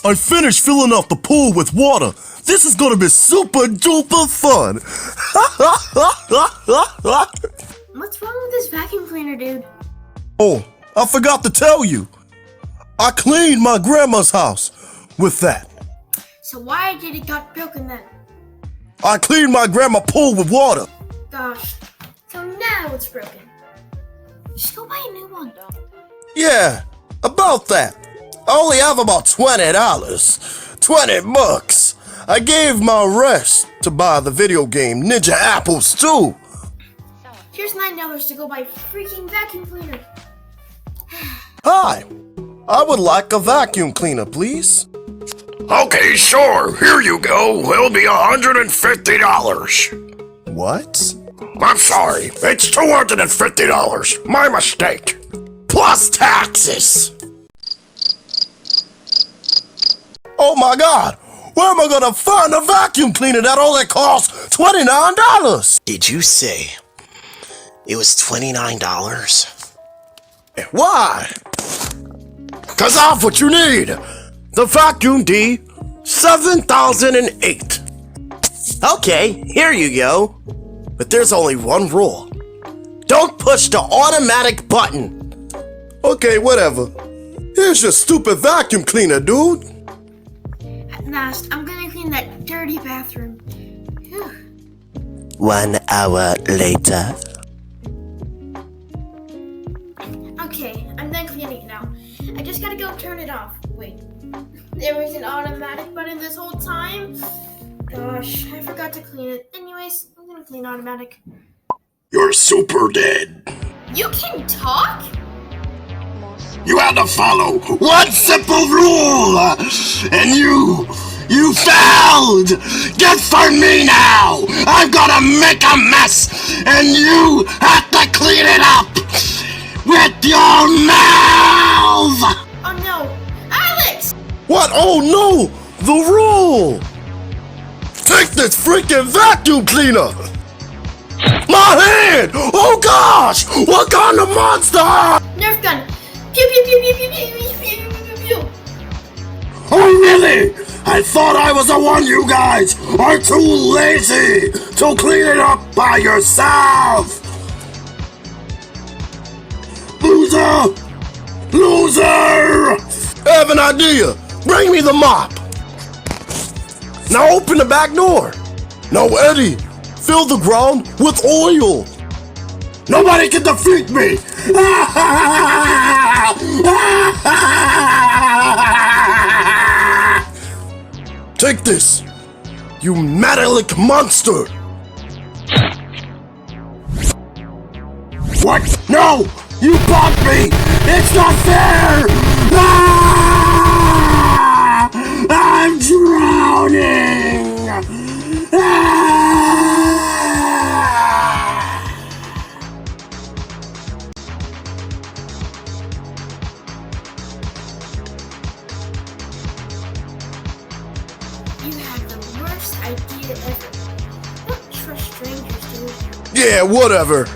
I finished filling up the pool with water. This is gonna be super duper fun. What's wrong with this vacuum cleaner, dude? Oh, I forgot to tell you. I cleaned my grandma's house with that. So why did it got broken then? I cleaned my grandma's pool with water. Gosh, so now it's broken. Just go buy a new one. Yeah, about that. I only have about $20. 20 bucks. I gave my rest to buy the video game Ninja Apples too. Here's $9 to go buy a freaking vacuum cleaner. Hi, I would like a vacuum cleaner, please. Okay, sure. Here you go. It'll be $150. What? I'm sorry. It's $250. My mistake. Plus taxes. Oh my God! Where am I gonna find a vacuum cleaner that only costs $29? Did you say it was $29? Why? 'Cause I have what you need. The Vacuum D 7008. Okay, here you go. But there's only one rule. Don't push the automatic button. Okay, whatever. Here's your stupid vacuum cleaner, dude. At last, I'm gonna clean that dirty bathroom. Whew. 1 hour later. Okay, I'm done cleaning it now. I just gotta go turn it off. Wait, there was an automatic button this whole time? Gosh, I forgot to clean it. Anyways, I'm gonna clean automatic. You're super dead. You can talk? You had to follow one simple rule, and you failed! Get for me now! I'm gonna make a mess, and you have to clean it up with your mouth! Oh no, Alex! What? Oh no! The rule! Take this freaking vacuum cleaner! My hand! Oh gosh! What kind of monster? Nerf gun! Pew pew pew pew pew pew pew pew pew pew! Oh really? I thought I was the one you guys are too lazy to clean it up by yourself! Loser! Loser! I have an idea. Bring me the mop. Now open the back door. Now Eddie, fill the ground with oil. Nobody can defeat me! Take this, you metallic monster. What? No! You bumped me! It's not fair! Ah! I'm drowning! Ah! You have the worst idea ever. Don't trust strangers, dude. Yeah, whatever.